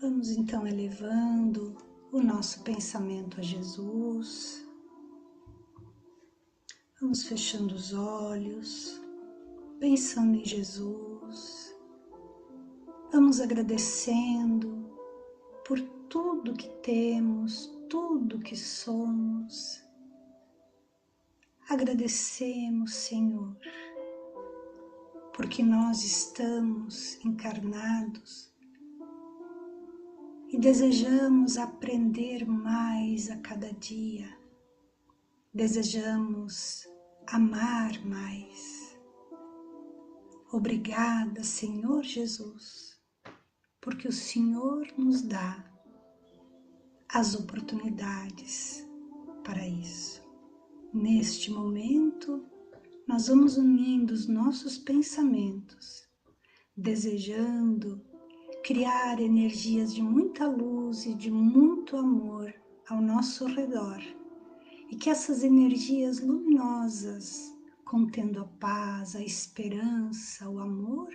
Vamos então elevando o nosso pensamento a Jesus. Vamos fechando os olhos, pensando em Jesus. Vamos agradecendo por tudo que temos, tudo que somos. Agradecemos, Senhor, porque nós estamos encarnados e desejamos aprender mais a cada dia. Desejamos amar mais. Obrigada, Senhor Jesus, porque o Senhor nos dá as oportunidades para isso. Neste momento, nós vamos unindo os nossos pensamentos, desejando criar energias de muita luz e de muito amor ao nosso redor, e que essas energias luminosas, contendo a paz, a esperança, o amor,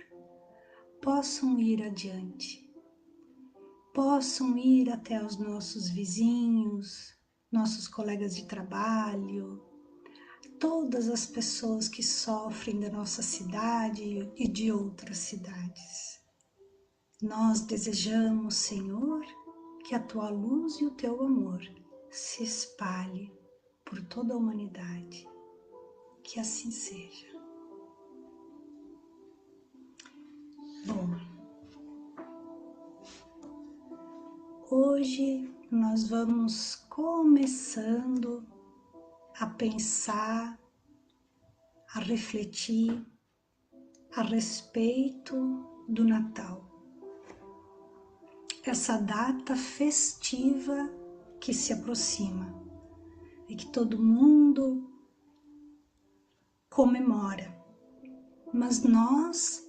possam ir adiante, possam ir até os nossos vizinhos, nossos colegas de trabalho, todas as pessoas que sofrem da nossa cidade e de outras cidades. Nós desejamos, Senhor, que a Tua luz e o Teu amor se espalhe por toda a humanidade. Que assim seja. Bom, hoje nós vamos começando a pensar, a refletir a respeito do Natal. Essa data festiva que se aproxima e que todo mundo comemora. Mas nós,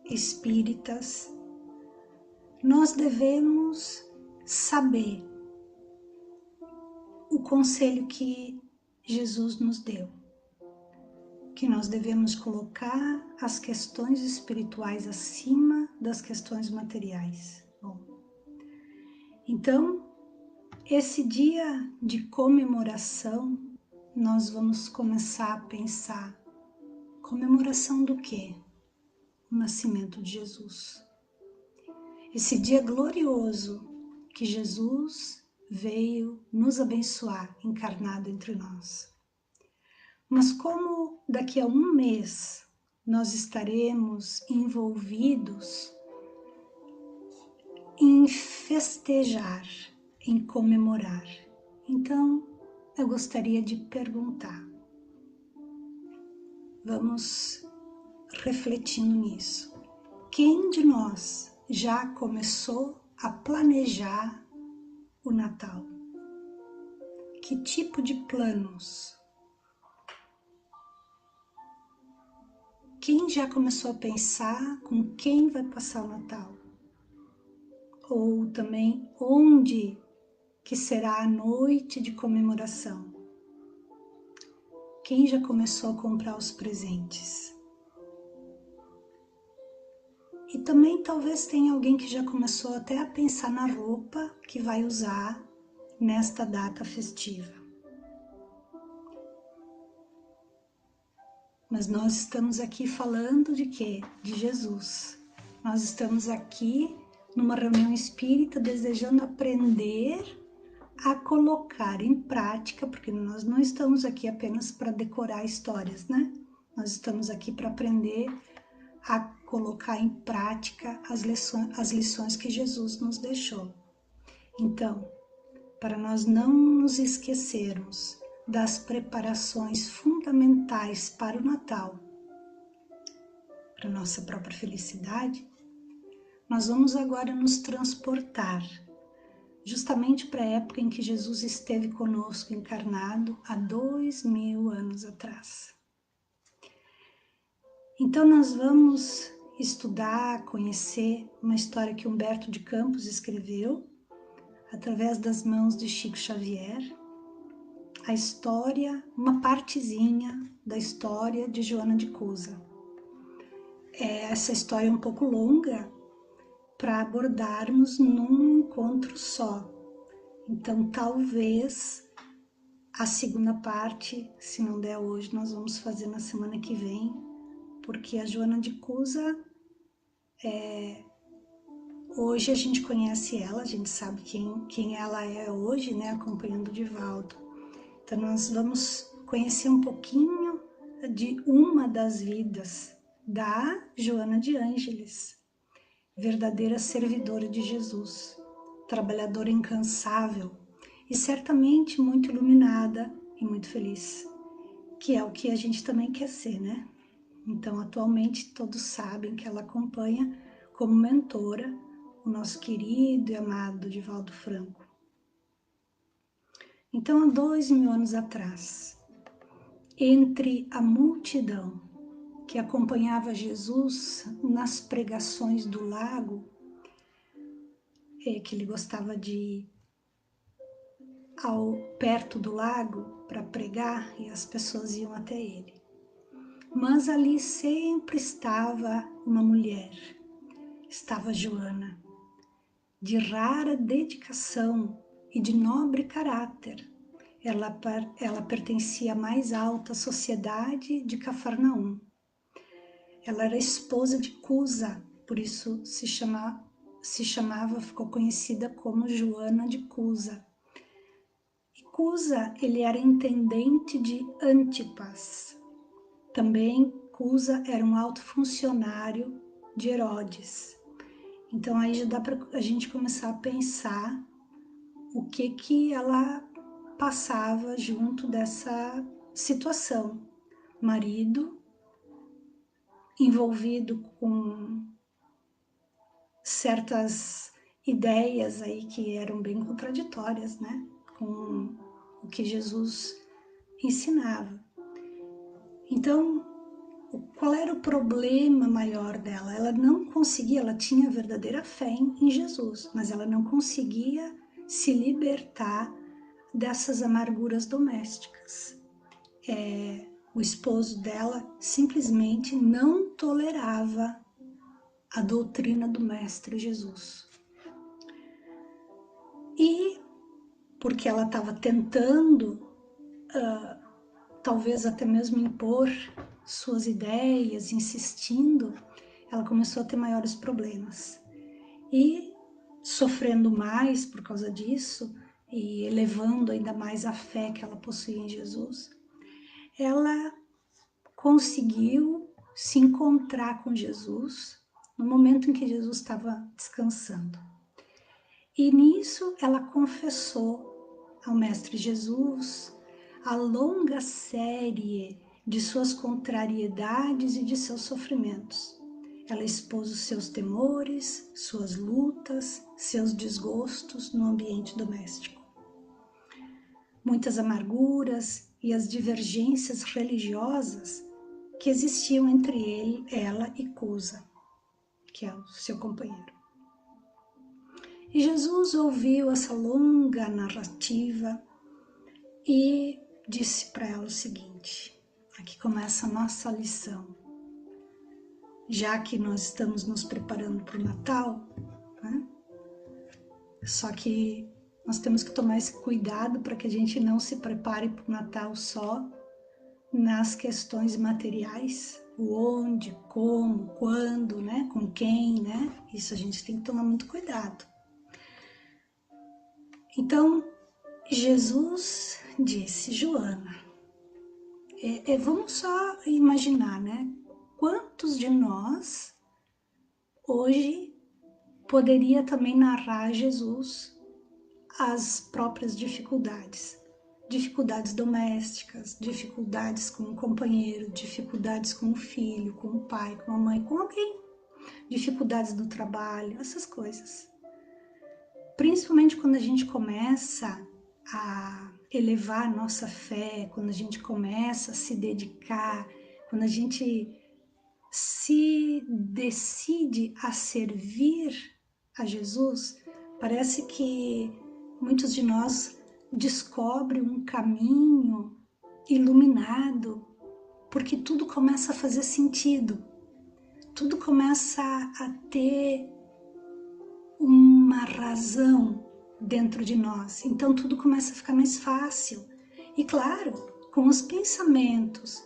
espíritas, nós devemos saber o conselho que Jesus nos deu, que nós devemos colocar as questões espirituais acima das questões materiais. Bom, então, esse dia de comemoração, nós vamos começar a pensar, comemoração do quê? O nascimento de Jesus. Esse dia glorioso que Jesus veio nos abençoar, encarnado entre nós. Mas como daqui a um mês nós estaremos envolvidos em festejar, em comemorar, então eu gostaria de perguntar. Vamos refletindo nisso. Quem de nós já começou a planejar o Natal? Que tipo de planos? Quem já começou a pensar com quem vai passar o Natal? Ou também onde que será a noite de comemoração? Quem já começou a comprar os presentes? E também talvez tenha alguém que já começou até a pensar na roupa que vai usar nesta data festiva. Mas nós estamos aqui falando de quê? De Jesus. Nós estamos aqui numa reunião espírita desejando aprender a colocar em prática, porque nós não estamos aqui apenas para decorar histórias, né? Nós estamos aqui para aprender a colocar em prática as lições que Jesus nos deixou. Então, para nós não nos esquecermos das preparações fundamentais para o Natal, para a nossa própria felicidade, nós vamos agora nos transportar justamente para a época em que Jesus esteve conosco encarnado há 2000 anos atrás. Então nós vamos estudar, conhecer uma história que Humberto de Campos escreveu através das mãos de Chico Xavier, a história, uma partezinha da história de Joana de Cusa. Essa história é um pouco longa para abordarmos num encontro só. Então, talvez a segunda parte, se não der hoje, nós vamos fazer na semana que vem, porque a Joana de Cusa, hoje a gente conhece ela, a gente sabe quem ela é hoje, né, acompanhando o Divaldo. Então, nós vamos conhecer um pouquinho de uma das vidas da Joana de Ângeles, verdadeira servidora de Jesus, trabalhadora incansável e certamente muito iluminada e muito feliz, que é o que a gente também quer ser, né? Então, atualmente, todos sabem que ela acompanha como mentora o nosso querido e amado Divaldo Franco. Então, há 2000 anos atrás, entre a multidão que acompanhava Jesus nas pregações do lago, que ele gostava de ir perto do lago para pregar e as pessoas iam até ele. Mas ali sempre estava uma mulher, estava Joana, de rara dedicação e de nobre caráter. Ela pertencia à mais alta sociedade de Cafarnaum. Ela era esposa de Cusa, por isso se chamava, ficou conhecida como Joana de Cusa. E Cusa, ele era intendente de Antipas. Também Cusa era um alto funcionário de Herodes. Então aí já dá para a gente começar a pensar o que ela passava junto dessa situação. Marido envolvido com certas ideias aí que eram bem contraditórias, né, com o que Jesus ensinava. Então, qual era o problema maior dela? Ela não conseguia, ela tinha verdadeira fé em Jesus, mas ela não conseguia se libertar dessas amarguras domésticas. O esposo dela simplesmente não tolerava a doutrina do Mestre Jesus. E porque ela estava tentando, talvez até mesmo impor suas ideias, insistindo, ela começou a ter maiores problemas. E sofrendo mais por causa disso, e elevando ainda mais a fé que ela possuía em Jesus, ela conseguiu se encontrar com Jesus no momento em que Jesus estava descansando. E nisso ela confessou ao Mestre Jesus a longa série de suas contrariedades e de seus sofrimentos. Ela expôs os seus temores, suas lutas, seus desgostos no ambiente doméstico. Muitas amarguras e as divergências religiosas que existiam entre ela e Cusa, que é o seu companheiro. E Jesus ouviu essa longa narrativa e disse para ela o seguinte, aqui começa a nossa lição. Já que nós estamos nos preparando para o Natal, né? Só que nós temos que tomar esse cuidado para que a gente não se prepare para o Natal só nas questões materiais, o onde, como, quando, né? Com quem, né? Isso a gente tem que tomar muito cuidado. Então, Jesus disse, Joana, vamos só imaginar, né? Quantos de nós hoje poderia também narrar a Jesus as próprias dificuldades? Dificuldades domésticas, dificuldades com o companheiro, dificuldades com o filho, com o pai, com a mãe, com alguém. Dificuldades do trabalho, essas coisas. Principalmente quando a gente começa a elevar a nossa fé, quando a gente começa a se dedicar, quando a gente se decide a servir a Jesus, parece que muitos de nós descobrem um caminho iluminado, porque tudo começa a fazer sentido, tudo começa a ter uma razão dentro de nós. Então tudo começa a ficar mais fácil. E claro, com os pensamentos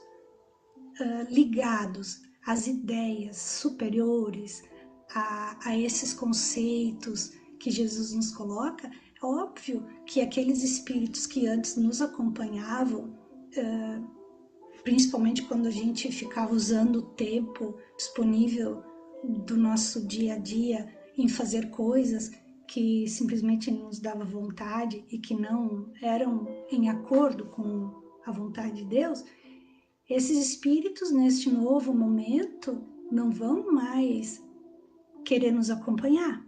ligados às ideias superiores, a esses conceitos que Jesus nos coloca, é óbvio que aqueles espíritos que antes nos acompanhavam, principalmente quando a gente ficava usando o tempo disponível do nosso dia a dia em fazer coisas que simplesmente nos dava vontade e que não eram em acordo com a vontade de Deus, esses espíritos neste novo momento não vão mais querer nos acompanhar.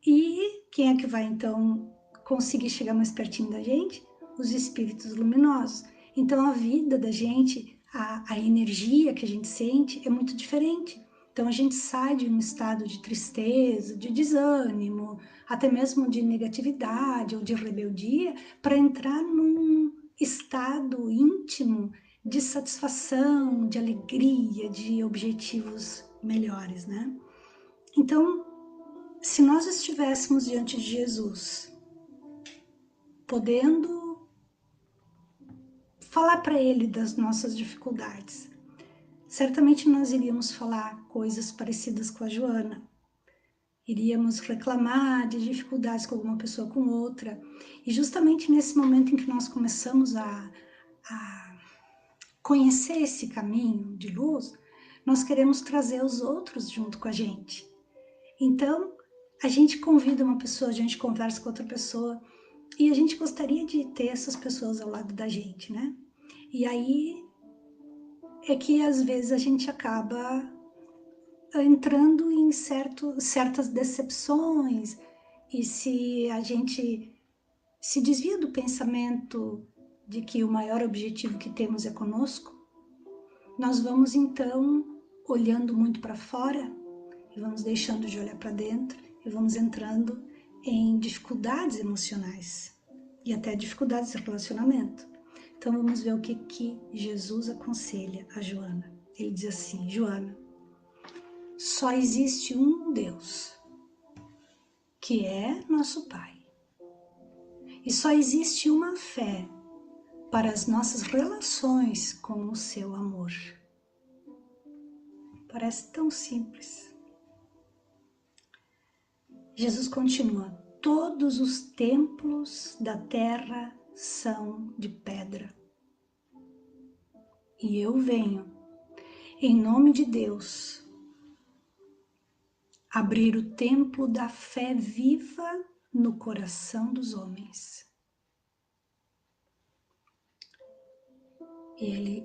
E quem é que vai então conseguir chegar mais pertinho da gente? Os espíritos luminosos. Então a vida da gente, a energia que a gente sente é muito diferente. Então a gente sai de um estado de tristeza, de desânimo, até mesmo de negatividade ou de rebeldia, para entrar num estado íntimo de satisfação, de alegria, de objetivos melhores, né? Então, se nós estivéssemos diante de Jesus, podendo falar para Ele das nossas dificuldades, certamente nós iríamos falar coisas parecidas com a Joana. Iríamos reclamar de dificuldades com alguma pessoa com outra. E justamente nesse momento em que nós começamos a conhecer esse caminho de luz, nós queremos trazer os outros junto com a gente. Então, a gente convida uma pessoa, a gente conversa com outra pessoa, e a gente gostaria de ter essas pessoas ao lado da gente, né? E aí é que às vezes a gente acaba entrando em certas decepções, e se a gente se desvia do pensamento de que o maior objetivo que temos é conosco, nós vamos então olhando muito para fora e vamos deixando de olhar para dentro e vamos entrando em dificuldades emocionais e até dificuldades de relacionamento. Então vamos ver o que Jesus aconselha a Joana. Ele diz assim: Joana, só existe um Deus, que é nosso Pai. E só existe uma fé para as nossas relações com o seu amor. Parece tão simples. Jesus continua: todos os templos da terra são de pedra. E eu venho, em nome de Deus, abrir o templo da fé viva no coração dos homens. E ele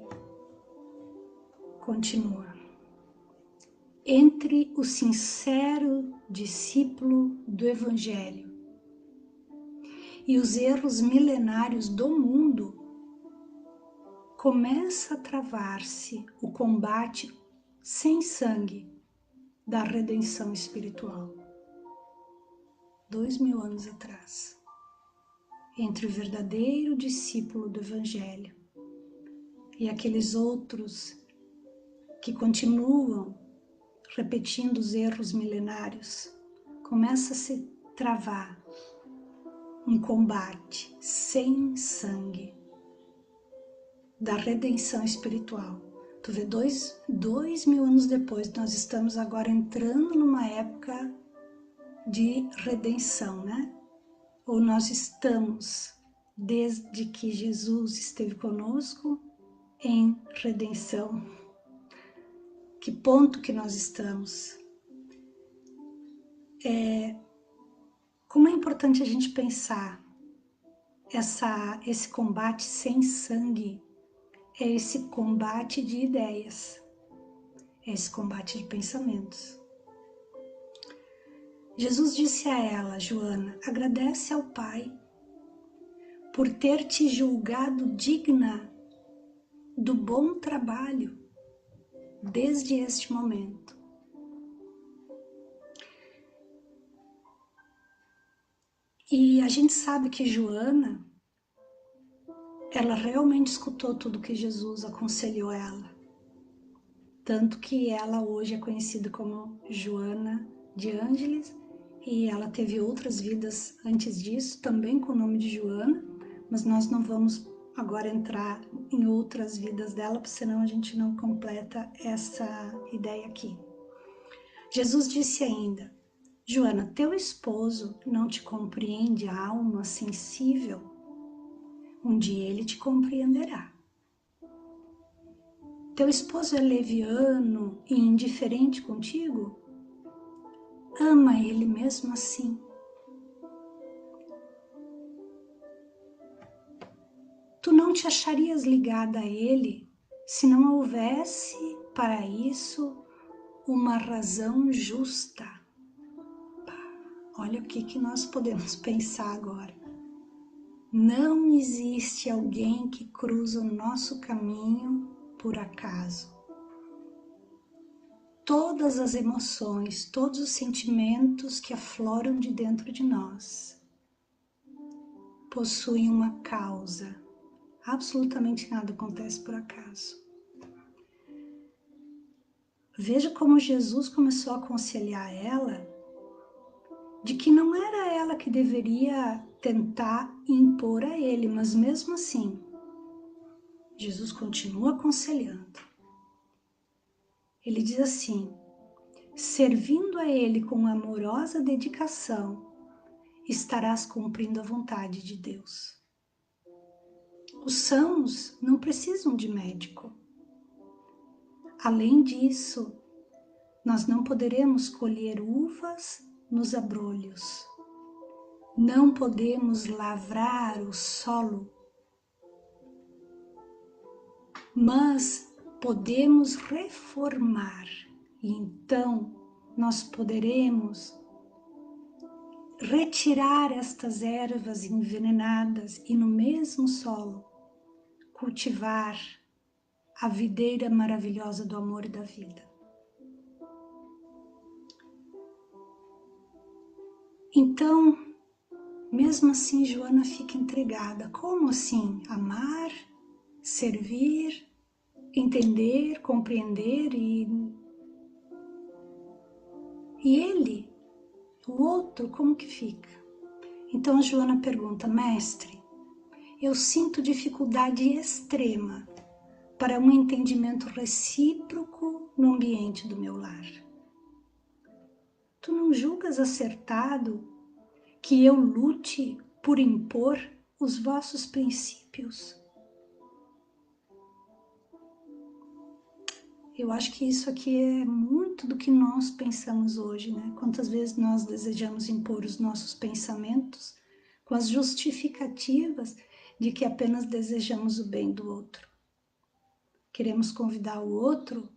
continua: entre o sincero discípulo do Evangelho e os erros milenários do mundo, começa a travar-se o combate sem sangue da redenção espiritual. 2000 anos atrás, entre o verdadeiro discípulo do Evangelho e aqueles outros que continuam repetindo os erros milenários, começa a se travar um combate sem sangue da redenção espiritual. Tu vê, 2000 anos depois, nós estamos agora entrando numa época de redenção, né? Ou nós estamos, desde que Jesus esteve conosco, em redenção. Que ponto que nós estamos? Como é importante a gente pensar esse combate sem sangue, é esse combate de ideias, é esse combate de pensamentos. Jesus disse a ela: Joana, agradece ao Pai por ter te julgado digna do bom trabalho desde este momento. E a gente sabe que Joana, ela realmente escutou tudo que Jesus aconselhou ela. Tanto que ela hoje é conhecida como Joana de Ângeles e ela teve outras vidas antes disso, também com o nome de Joana, mas nós não vamos agora entrar em outras vidas dela, porque senão a gente não completa essa ideia aqui. Jesus disse ainda: Joana, teu esposo não te compreende a alma sensível? Um dia ele te compreenderá. Teu esposo é leviano e indiferente contigo? Ama ele mesmo assim. Tu não te acharias ligada a ele se não houvesse para isso uma razão justa. Olha o que nós podemos pensar agora. Não existe alguém que cruza o nosso caminho por acaso. Todas as emoções, todos os sentimentos que afloram de dentro de nós possuem uma causa. Absolutamente nada acontece por acaso. Veja como Jesus começou a aconselhar ela de que não era ela que deveria tentar impor a ele, mas mesmo assim, Jesus continua aconselhando. Ele diz assim: servindo a ele com amorosa dedicação, estarás cumprindo a vontade de Deus. Os sãos não precisam de médico. Além disso, nós não poderemos colher uvas nos abrolhos. Não podemos lavrar o solo, mas podemos reformar. E então nós poderemos retirar estas ervas envenenadas e no mesmo solo cultivar a videira maravilhosa do amor e da vida. Então, mesmo assim, Joana fica entregada. Como assim? Amar, servir, entender, compreender e ele, o outro, como que fica? Então Joana pergunta: mestre, eu sinto dificuldade extrema para um entendimento recíproco no ambiente do meu lar. Tu não julgas acertado que eu lute por impor os vossos princípios? Eu acho que isso aqui é muito do que nós pensamos hoje, né? Quantas vezes nós desejamos impor os nossos pensamentos com as justificativas de que apenas desejamos o bem do outro. Queremos convidar o outro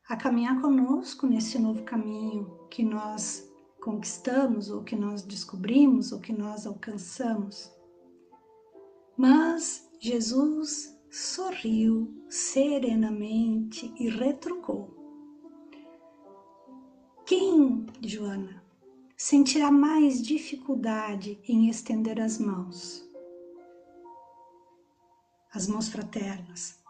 a caminhar conosco nesse novo caminho que nós conquistamos, ou que nós descobrimos, ou que nós alcançamos. Mas Jesus sorriu serenamente e retrucou: quem, Joana, sentirá mais dificuldade em estender as mãos fraternas?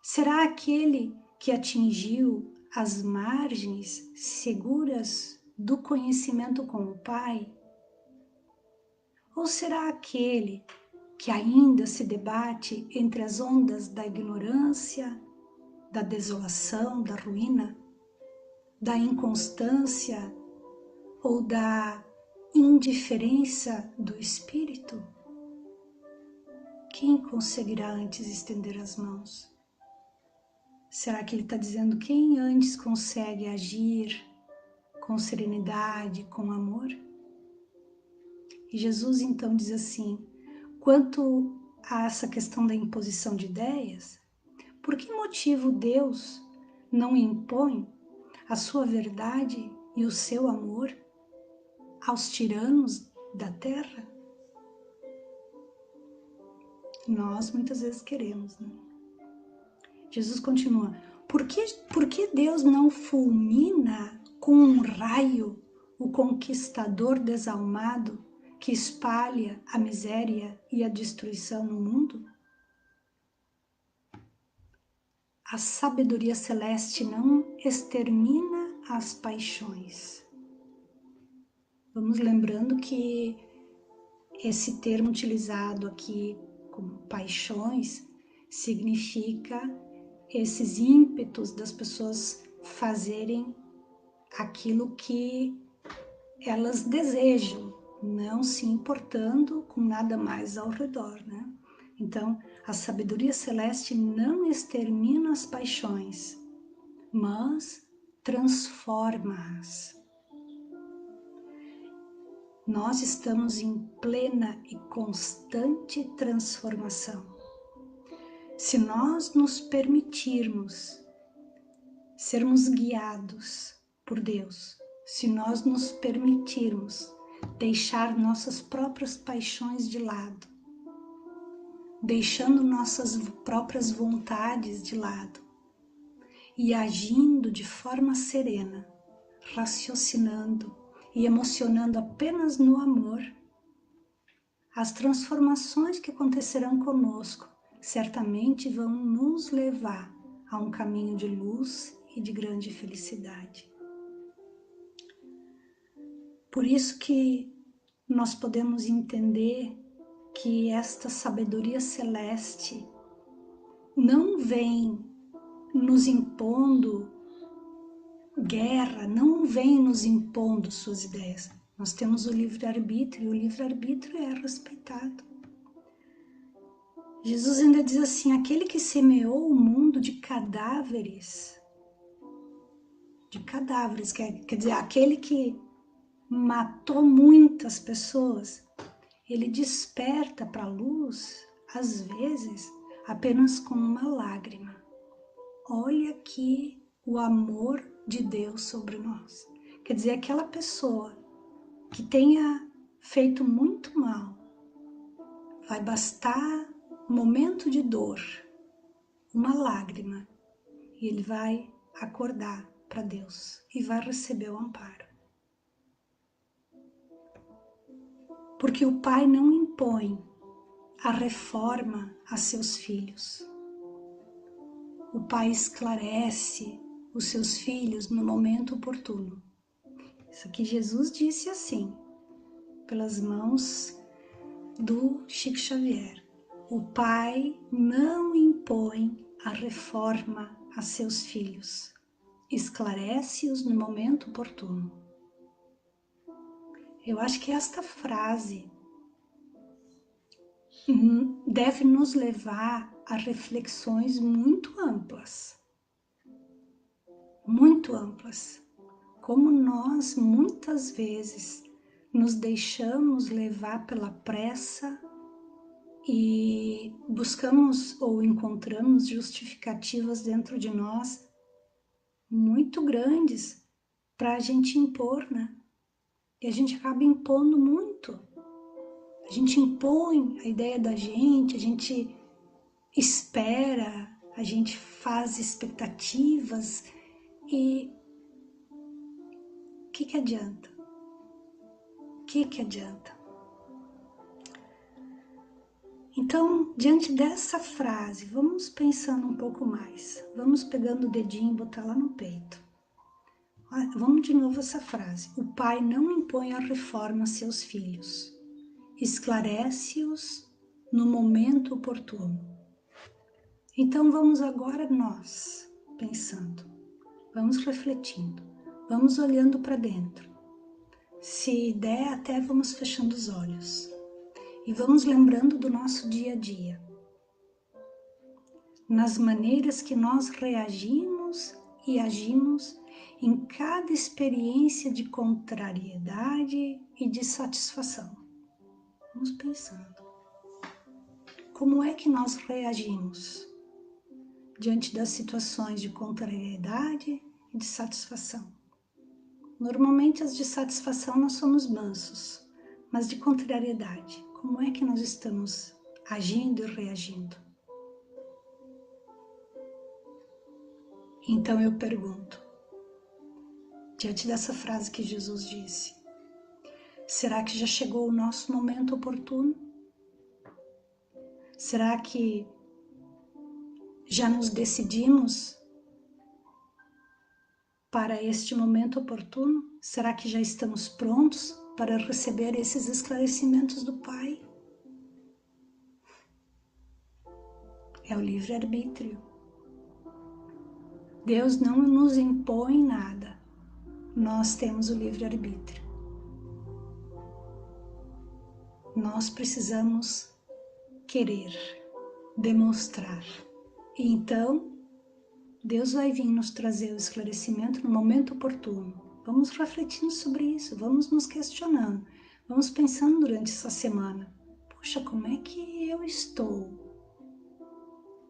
Será aquele que atingiu as margens seguras do conhecimento com o Pai? Ou será aquele que ainda se debate entre as ondas da ignorância, da desolação, da ruína, da inconstância ou da indiferença do espírito? Quem conseguirá antes estender as mãos? Será que ele está dizendo quem antes consegue agir com serenidade, com amor? E Jesus então diz assim: quanto a essa questão da imposição de ideias, por que motivo Deus não impõe a sua verdade e o seu amor aos tiranos da terra? Nós muitas vezes queremos, né? Jesus continua: por que Deus não fulmina com um raio o conquistador desalmado que espalha a miséria e a destruição no mundo? A sabedoria celeste não extermina as paixões. Vamos lembrando que esse termo utilizado aqui como paixões significa esses ímpetos das pessoas fazerem aquilo que elas desejam, não se importando com nada mais ao redor, né? Então, a sabedoria celeste não extermina as paixões, mas transforma-as. Nós estamos em plena e constante transformação. Se nós nos permitirmos sermos guiados por Deus, se nós nos permitirmos deixar nossas próprias paixões de lado, deixando nossas próprias vontades de lado e agindo de forma serena, raciocinando e emocionando apenas no amor, as transformações que acontecerão conosco certamente vão nos levar a um caminho de luz e de grande felicidade. Por isso que nós podemos entender que esta sabedoria celeste não vem nos impondo guerra, não vem nos impondo suas ideias. Nós temos o livre-arbítrio, e o livre-arbítrio é respeitado. Jesus ainda diz assim, aquele que semeou o mundo de cadáveres, quer dizer, aquele que matou muitas pessoas, ele desperta para a luz, às vezes, apenas com uma lágrima. Olha aqui o amor de Deus sobre nós. Quer dizer, aquela pessoa que tenha feito muito mal, vai bastar um momento de dor, uma lágrima, e ele vai acordar para Deus e vai receber o amparo. Porque o Pai não impõe a reforma a seus filhos. O Pai esclarece os seus filhos no momento oportuno. Isso aqui Jesus disse assim, pelas mãos do Chico Xavier. O Pai não impõe a reforma a seus filhos. Esclarece-os no momento oportuno. Eu acho que esta frase deve nos levar a reflexões muito amplas. Muito amplas. Como nós, muitas vezes, nos deixamos levar pela pressa e buscamos ou encontramos justificativas dentro de nós muito grandes para a gente impor, né? E a gente acaba impondo muito. A gente impõe a ideia da gente, a gente espera, a gente faz expectativas e o que adianta? O que adianta? Então, diante dessa frase, vamos pensando um pouco mais. Vamos pegando o dedinho e botar lá no peito. Vamos de novo essa frase. O Pai não impõe a reforma a seus filhos. Esclarece-os no momento oportuno. Então vamos agora nós, pensando. Vamos refletindo. Vamos olhando para dentro. Se der, até vamos fechando os olhos. E vamos lembrando do nosso dia a dia, nas maneiras que nós reagimos e agimos em cada experiência de contrariedade e de satisfação. Vamos pensando. Como é que nós reagimos diante das situações de contrariedade e de satisfação? Normalmente as de satisfação nós somos mansos, mas de contrariedade, como é que nós estamos agindo e reagindo? Então eu pergunto, diante dessa frase que Jesus disse, será que já chegou o nosso momento oportuno? Será que já nos decidimos para este momento oportuno? Será que já estamos prontos para receber esses esclarecimentos do Pai? É o livre-arbítrio. Deus não nos impõe nada. Nós temos o livre-arbítrio. Nós precisamos querer, demonstrar. E então, Deus vai vir nos trazer o esclarecimento no momento oportuno. Vamos refletindo sobre isso, vamos nos questionando, vamos pensando durante essa semana. Puxa, como é que eu estou?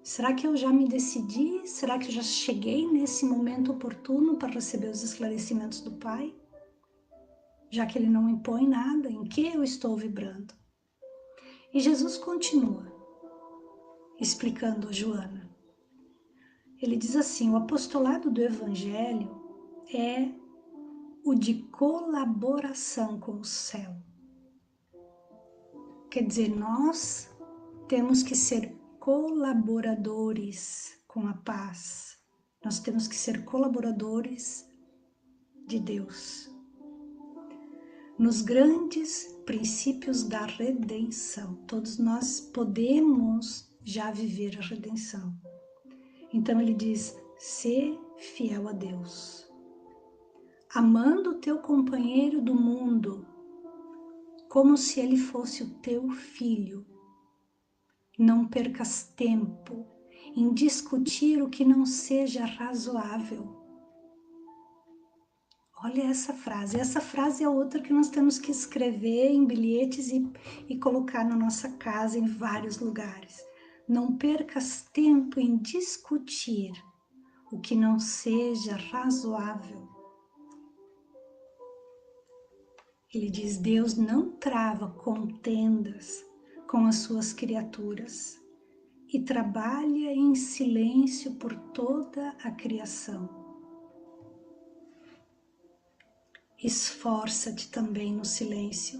Será que eu já me decidi? Será que eu já cheguei nesse momento oportuno para receber os esclarecimentos do Pai? Já que Ele não impõe nada, em que eu estou vibrando? E Jesus continua explicando a Joana. Ele diz assim, o apostolado do Evangelho é o de colaboração com o céu. Quer dizer, nós temos que ser colaboradores com a paz. Nós temos que ser colaboradores de Deus. Nos grandes princípios da redenção, todos nós podemos já viver a redenção. Então ele diz, sê fiel a Deus. Amando o teu companheiro do mundo, como se ele fosse o teu filho. Não percas tempo em discutir o que não seja razoável. Olha essa frase é outra que nós temos que escrever em bilhetes e colocar na nossa casa em vários lugares. Não percas tempo em discutir o que não seja razoável. Ele diz, Deus não trava contendas com as suas criaturas e trabalha em silêncio por toda a criação. Esforça-te também no silêncio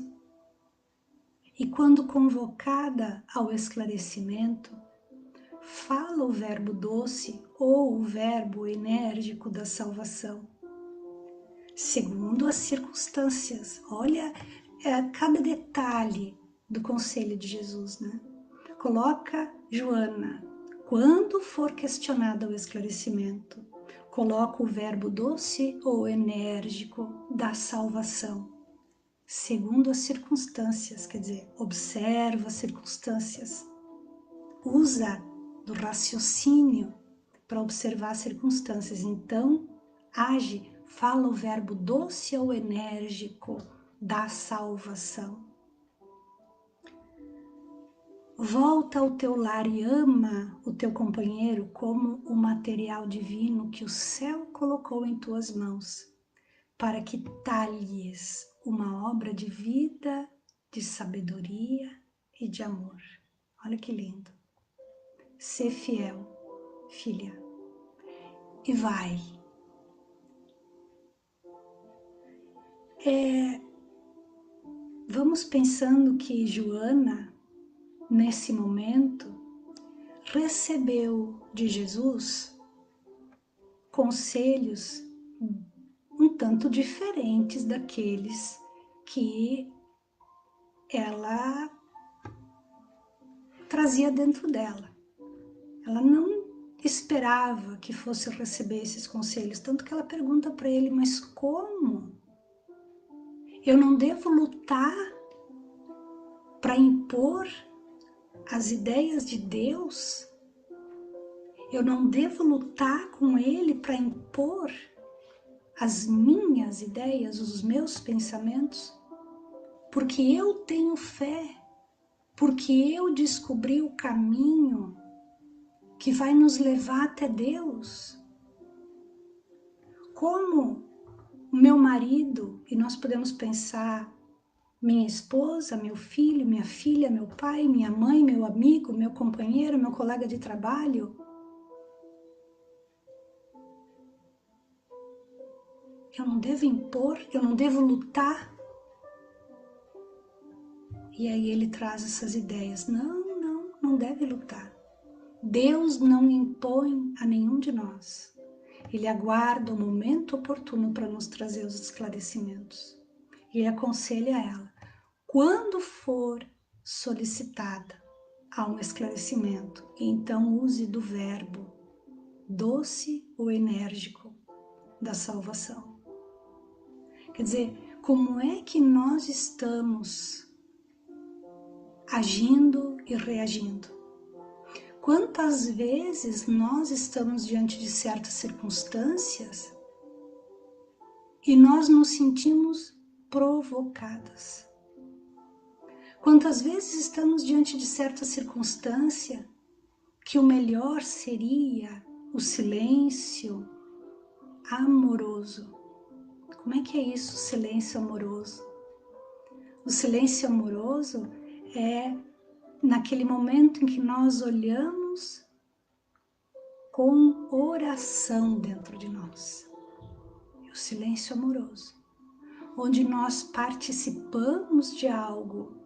e quando convocada ao esclarecimento, fala o verbo doce ou o verbo enérgico da salvação. Segundo as circunstâncias, olha cada detalhe do conselho de Jesus, né? Coloca Joana, quando for questionada o esclarecimento, coloca o verbo doce ou enérgico da salvação. Segundo as circunstâncias, quer dizer, observa as circunstâncias. Usa do raciocínio para observar as circunstâncias. Então, age, fala o verbo doce ou enérgico da salvação. Volta ao teu lar e ama o teu companheiro como o material divino que o céu colocou em tuas mãos, para que talhes uma obra de vida, de sabedoria e de amor. Olha que lindo. Sê fiel, filha, e vai. Vamos pensando que Joana, nesse momento, recebeu de Jesus conselhos um tanto diferentes daqueles que ela trazia dentro dela. Ela não esperava que fosse receber esses conselhos, tanto que ela pergunta para ele, mas como? Eu não devo lutar para impor as ideias de Deus? Eu não devo lutar com Ele para impor as minhas ideias, os meus pensamentos? Porque eu tenho fé, porque eu descobri o caminho que vai nos levar até Deus. Como o meu marido, e nós podemos pensar minha esposa, meu filho, minha filha, meu pai, minha mãe, meu amigo, meu companheiro, meu colega de trabalho. Eu não devo impor, eu não devo lutar. E aí ele traz essas ideias. Não deve lutar. Deus não impõe a nenhum de nós. Ele aguarda o momento oportuno para nos trazer os esclarecimentos. E aconselha ela, quando for solicitada a um esclarecimento, então use do verbo doce ou enérgico da salvação. Quer dizer, como é que nós estamos agindo e reagindo? Quantas vezes nós estamos diante de certas circunstâncias e nós nos sentimos provocadas? Quantas vezes estamos diante de certa circunstância que o melhor seria o silêncio amoroso? Como é que é isso, silêncio amoroso? O silêncio amoroso é naquele momento em que nós olhamos com oração dentro de nós. É o silêncio amoroso, onde nós participamos de algo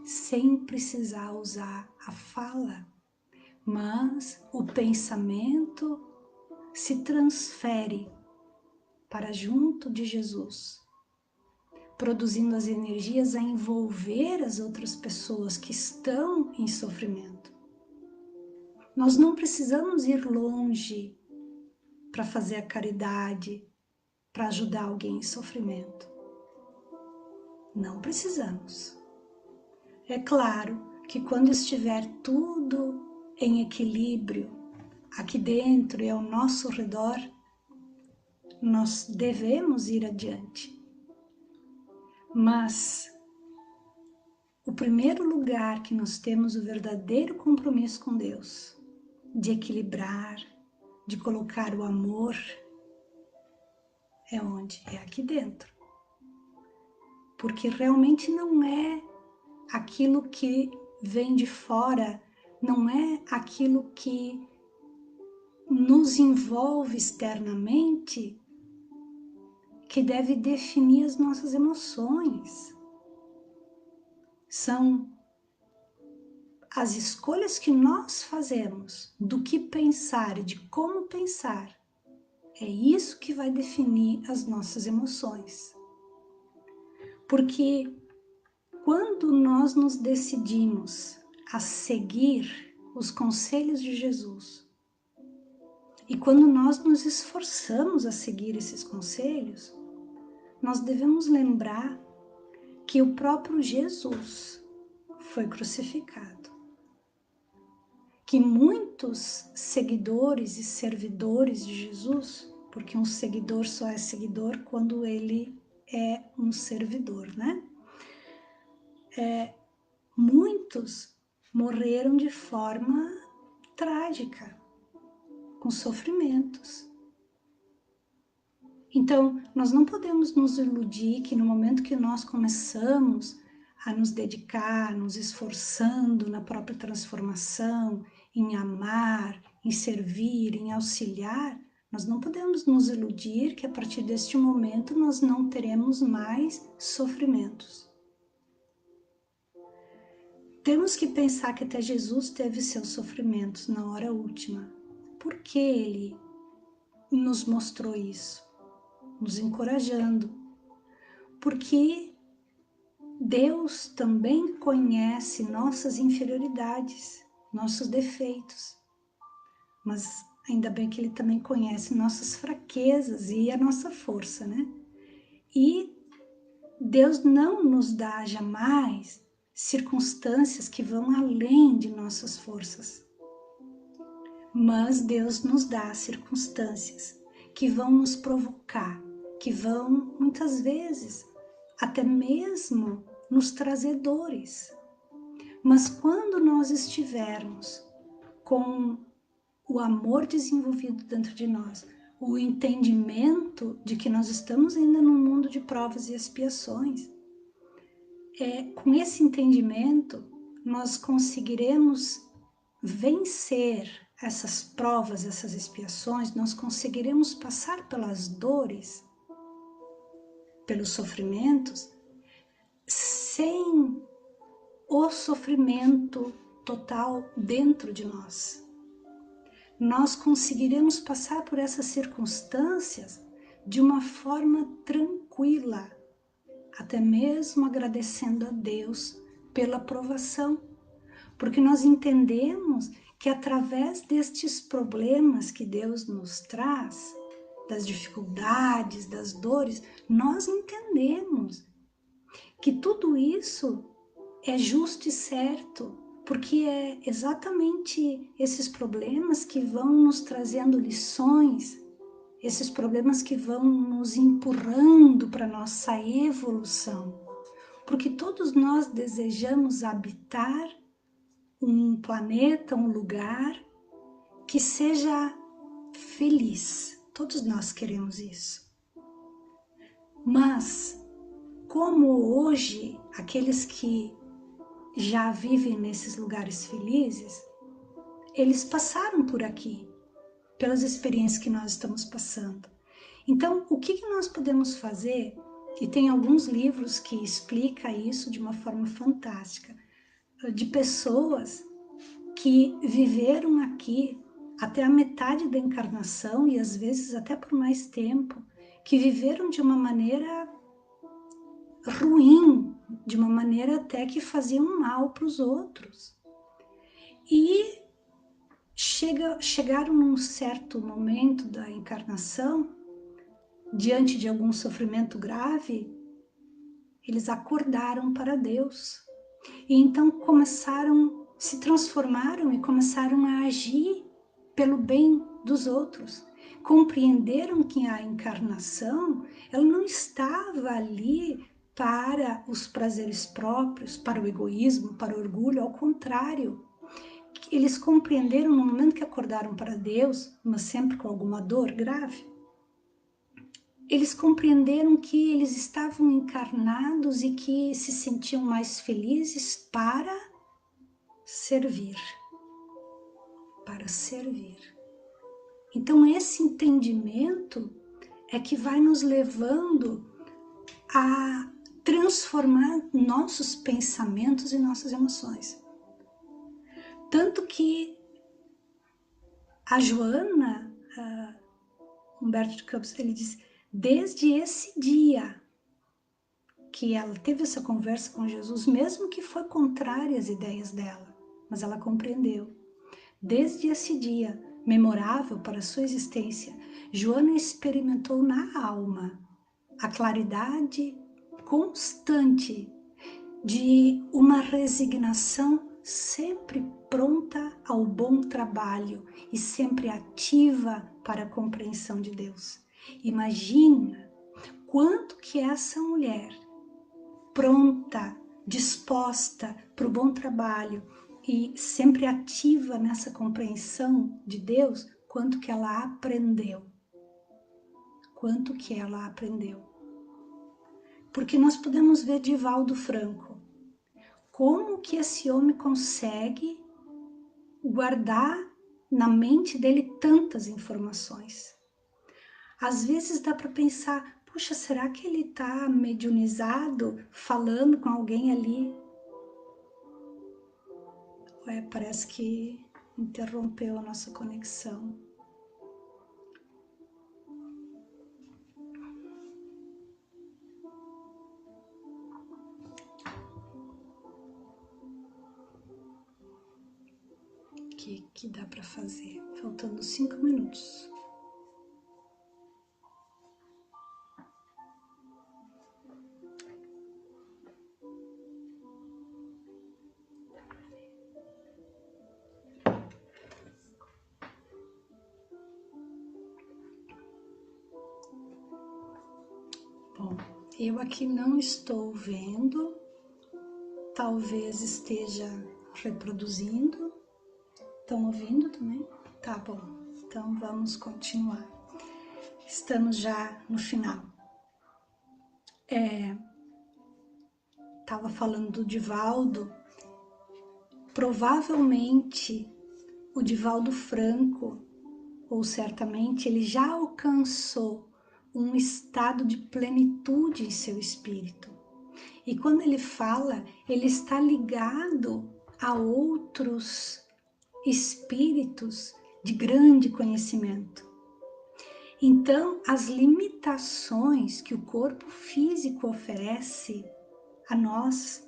sem precisar usar a fala, mas o pensamento se transfere para junto de Jesus, produzindo as energias a envolver as outras pessoas que estão em sofrimento. Nós não precisamos ir longe para fazer a caridade, para ajudar alguém em sofrimento. Não precisamos. É claro que quando estiver tudo em equilíbrio, aqui dentro e ao nosso redor, nós devemos ir adiante. Mas o primeiro lugar que nós temos o verdadeiro compromisso com Deus, de equilibrar, de colocar o amor, é onde? É aqui dentro. Porque realmente não é aquilo que vem de fora, não é aquilo que nos envolve externamente que deve definir as nossas emoções. São as escolhas que nós fazemos do que pensar e de como pensar. É isso que vai definir as nossas emoções. Porque quando nós nos decidimos a seguir os conselhos de Jesus, e quando nós nos esforçamos a seguir esses conselhos, nós devemos lembrar que o próprio Jesus foi crucificado. Que muitos seguidores e servidores de Jesus, porque um seguidor só é seguidor quando ele é um servidor, né? Muitos morreram de forma trágica, com sofrimentos. Então, nós não podemos nos iludir que no momento que nós começamos a nos dedicar, nos esforçando na própria transformação, em amar, em servir, em auxiliar, nós não podemos nos iludir que a partir deste momento nós não teremos mais sofrimentos. Temos que pensar que até Jesus teve seus sofrimentos na hora última. Por que ele nos mostrou isso? Nos encorajando. Porque Deus também conhece nossas inferioridades, nossos defeitos. Mas ainda bem que Ele também conhece nossas fraquezas e a nossa força, né? E Deus não nos dá jamais circunstâncias que vão além de nossas forças. Mas Deus nos dá circunstâncias que vão nos provocar, que vão, muitas vezes, até mesmo nos trazer dores. Mas quando nós estivermos com o amor desenvolvido dentro de nós, o entendimento de que nós estamos ainda num mundo de provas e expiações, com esse entendimento, nós conseguiremos vencer essas provas, essas expiações, nós conseguiremos passar pelas dores, pelos sofrimentos, sem o sofrimento total dentro de nós. Nós conseguiremos passar por essas circunstâncias de uma forma tranquila, até mesmo agradecendo a Deus pela provação, porque nós entendemos que através destes problemas que Deus nos traz, das dificuldades, das dores, nós entendemos que tudo isso é justo e certo, porque é exatamente esses problemas que vão nos trazendo lições, esses problemas que vão nos empurrando para a nossa evolução, porque todos nós desejamos habitar um planeta, um lugar que seja feliz. Todos nós queremos isso. Mas, como hoje, aqueles que já vivem nesses lugares felizes, eles passaram por aqui, pelas experiências que nós estamos passando. Então, o que nós podemos fazer? E tem alguns livros que explicam isso de uma forma fantástica, de pessoas que viveram aqui até a metade da encarnação e às vezes até por mais tempo, que viveram de uma maneira ruim, de uma maneira até que faziam mal para os outros. E chegaram num certo momento da encarnação, diante de algum sofrimento grave, eles acordaram para Deus. E então se transformaram e começaram a agir pelo bem dos outros. Compreenderam que a encarnação, ela não estava ali para os prazeres próprios, para o egoísmo, para o orgulho, ao contrário. Eles compreenderam no momento que acordaram para Deus, mas sempre com alguma dor grave, eles compreenderam que eles estavam encarnados e que se sentiam mais felizes para servir. Para servir. Então esse entendimento é que vai nos levando a transformar nossos pensamentos e nossas emoções. Tanto que a Joana, Humberto de Campos, ele diz, desde esse dia que ela teve essa conversa com Jesus, mesmo que foi contrária às ideias dela, mas ela compreendeu. Desde esse dia, memorável para a sua existência, Joana experimentou na alma a claridade constante de uma resignação sempre pronta ao bom trabalho e sempre ativa para a compreensão de Deus. Imagina quanto que essa mulher, pronta, disposta para o bom trabalho e sempre ativa nessa compreensão de Deus, quanto que ela aprendeu. Quanto que ela aprendeu. Porque nós podemos ver Divaldo Franco, como que esse homem consegue guardar na mente dele tantas informações. Às vezes dá para pensar, puxa, será que ele está mediunizado, falando com alguém ali? Ué, parece que interrompeu a nossa conexão. O que dá para fazer? Faltando 5 minutos. Bom, eu aqui não estou vendo, talvez esteja reproduzindo. Estão ouvindo também? Tá bom, então vamos continuar. Estamos já no final. Estava falando do Divaldo. Provavelmente o Divaldo Franco, ou certamente, ele já alcançou um estado de plenitude em seu espírito. E quando ele fala, ele está ligado a outros espíritos de grande conhecimento. Então, as limitações que o corpo físico oferece a nós,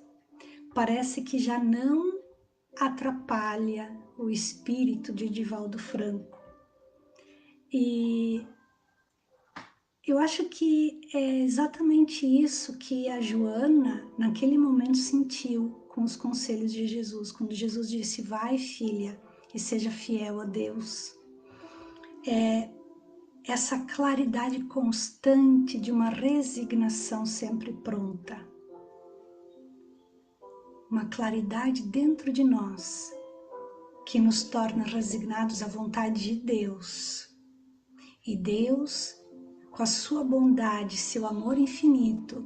parece que já não atrapalha o espírito de Divaldo Franco. E eu acho que é exatamente isso que a Joana, naquele momento, sentiu com os conselhos de Jesus, quando Jesus disse: vai, filha, e seja fiel a Deus. Essa claridade constante de uma resignação sempre pronta. Uma claridade dentro de nós que nos torna resignados à vontade de Deus. E Deus, com a sua bondade, seu amor infinito,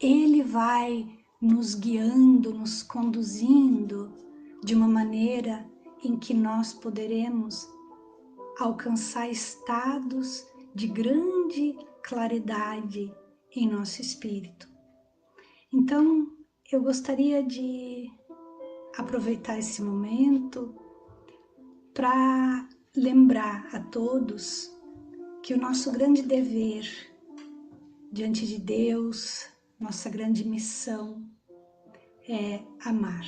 Ele vai nos guiando, nos conduzindo de uma maneira em que nós poderemos alcançar estados de grande claridade em nosso espírito. Então, eu gostaria de aproveitar esse momento para lembrar a todos que o nosso grande dever diante de Deus, nossa grande missão é amar.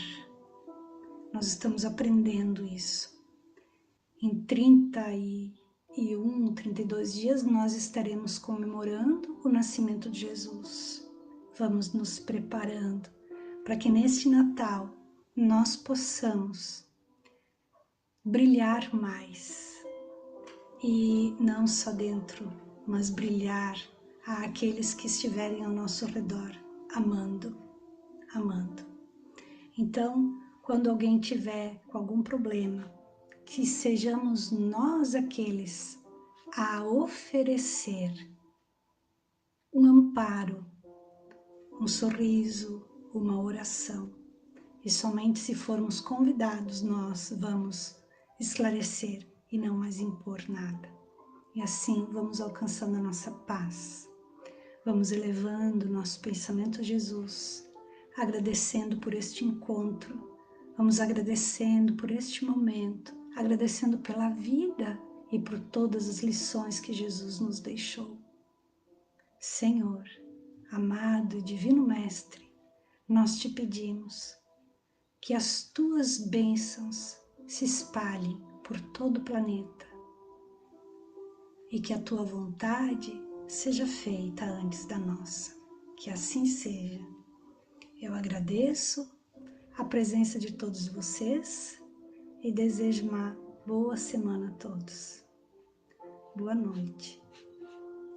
Nós estamos aprendendo isso. Em 32 dias nós estaremos comemorando o nascimento de Jesus. Vamos nos preparando para que neste Natal nós possamos brilhar mais. E não só dentro, mas brilhar àqueles que estiverem ao nosso redor, amando, amando. Então, quando alguém tiver com algum problema, que sejamos nós aqueles a oferecer um amparo, um sorriso, uma oração. E somente se formos convidados nós vamos esclarecer e não mais impor nada. E assim vamos alcançando a nossa paz. Vamos elevando nosso pensamento a Jesus, agradecendo por este encontro. Vamos agradecendo por este momento, agradecendo pela vida e por todas as lições que Jesus nos deixou. Senhor, amado e divino Mestre, nós te pedimos que as tuas bênçãos se espalhem por todo o planeta e que a tua vontade seja feita antes da nossa. Que assim seja. Eu agradeço a presença de todos vocês e desejo uma boa semana a todos. Boa noite.